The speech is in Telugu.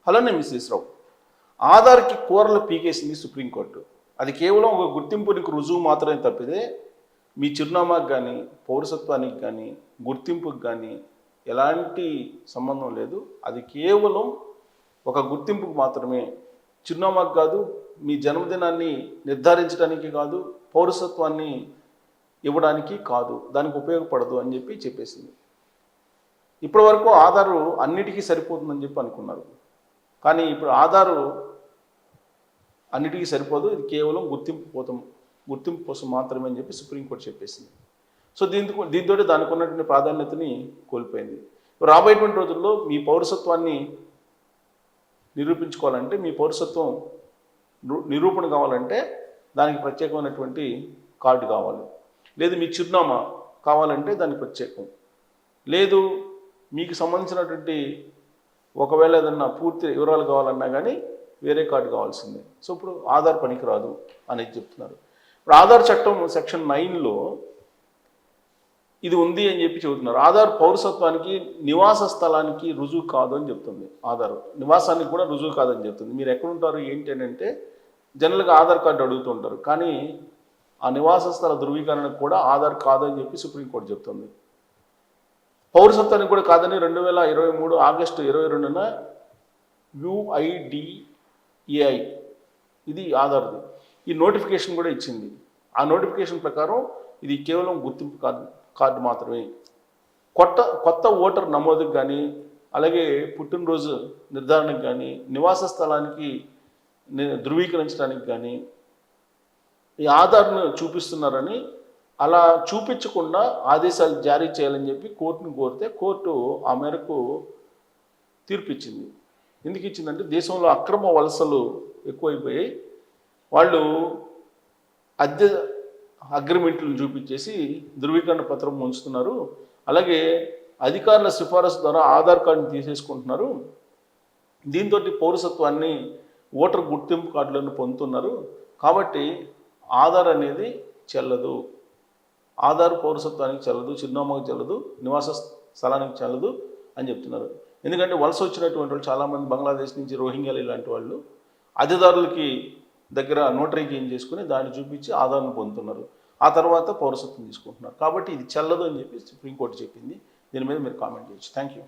అలానే మిస్సెస్ రావు ఆధార్కి కూరలు పీకేసింది సుప్రీంకోర్టు. అది కేవలం ఒక గుర్తింపునికి రుజువు మాత్రమే తప్పితే మీ చిరునామాకి కానీ పౌరసత్వానికి కానీ గుర్తింపుకి కానీ ఎలాంటి సంబంధం లేదు. అది కేవలం ఒక గుర్తింపుకు మాత్రమే, చిరునామాకు కాదు, మీ జన్మదినాన్ని నిర్ధారించడానికి కాదు, పౌరసత్వాన్ని ఇవ్వడానికి కాదు, దానికి ఉపయోగపడదు అని చెప్పేసింది. ఇప్పటి వరకు ఆధారు అన్నిటికీ సరిపోతుందని చెప్పి అనుకున్నారు. కానీ ఇప్పుడు ఆధారు అన్నిటికీ సరిపోదు, ఇది కేవలం గుర్తింపు కోసం మాత్రమే అని చెప్పి సుప్రీంకోర్టు చెప్పేసింది. సో దీంతో దానికి ఉన్నటువంటి ప్రాధాన్యతని కోల్పోయింది. రాబోయేటువంటి రోజుల్లో మీ పౌరసత్వాన్ని నిరూపించుకోవాలంటే, మీ పౌరసత్వం నిరూపణ కావాలంటే దానికి ప్రత్యేకమైనటువంటి కార్డు కావాలి. లేదు మీ చిరునామా కావాలంటే దానికి ప్రత్యేకం. లేదు మీకు సంబంధించినటువంటి ఒకవేళ ఏదన్నా పూర్తి వివరాలు కావాలన్నా కానీ వేరే కార్డు కావాల్సిందే. సో ఇప్పుడు ఆధార్ పనికిరాదు అనేది చెప్తున్నారు. ఇప్పుడు ఆధార్ చట్టం సెక్షన్ 9లో ఇది ఉంది అని చెప్పి చెబుతున్నారు. ఆధార్ పౌరసత్వానికి నివాస స్థలానికి రుజువు కాదు అని చెప్తుంది. ఆధార్ నివాసానికి కూడా రుజువు కాదని చెప్తుంది. మీరు ఎక్కడుంటారు ఏంటి అని అంటే జనరల్గా ఆధార్ కార్డు అడుగుతూ ఉంటారు, కానీ ఆ నివాస స్థల ధృవీకరణకు కూడా ఆధార్ కాదని చెప్పి సుప్రీంకోర్టు చెప్తుంది. పౌరసత్వానికి కూడా కాదని 2023 ఆగస్టు 22న UIDAI ఇది ఆధార్ది ఈ నోటిఫికేషన్ కూడా ఇచ్చింది. ఆ నోటిఫికేషన్ ప్రకారం ఇది కేవలం గుర్తింపు కార్డు మాత్రమే. కొత్త ఓటర్ నమోదుకు కానీ, అలాగే పుట్టినరోజు నిర్ధారణకు కానీ, నివాస స్థలానికి ధృవీకరించడానికి కానీ ఈ ఆధార్ను చూపిస్తున్నారని, అలా చూపించకుండా ఆదేశాలు జారీ చేయాలని చెప్పి కోర్టును కోరితే కోర్టు ఆ మేరకు తీర్పు ఇచ్చింది. ఎందుకు ఇచ్చిందంటే దేశంలో అక్రమ వలసలు ఎక్కువైపోయాయి, వాళ్ళు అద్దె అగ్రిమెంట్లను చూపించేసి ధృవీకరణ పత్రం ఉంచుతున్నారు, అలాగే అధికారుల సిఫారసు ద్వారా ఆధార్ కార్డుని తీసేసుకుంటున్నారు, దీంతో పౌరసత్వాన్ని ఓటర్ గుర్తింపు కార్డులను పొందుతున్నారు, కాబట్టి ఆధార్ అనేది చెల్లదు, ఆధార్ పౌరసత్వానికి చెల్లదు, చిరునామాకు చెల్లదు, నివాస స్థలానికి చెల్లదు అని చెప్తున్నారు. ఎందుకంటే వలస వచ్చినటువంటి వాళ్ళు చాలామంది బంగ్లాదేశ్ నుంచి రోహింగ్యాలు ఇలాంటి వాళ్ళు అద్దెదారులకి దగ్గర నోటరీ చేంజ్ చేసుకుని దాన్ని చూపించి ఆధార్ను పొందుతున్నారు, ఆ తర్వాత పౌరసత్వం తీసుకుంటున్నారు. కాబట్టి ఇది చెల్లదు అని చెప్పి సుప్రీంకోర్టు చెప్పింది. దీని మీద మీరు కామెంట్ చేయొచ్చు. Thank you.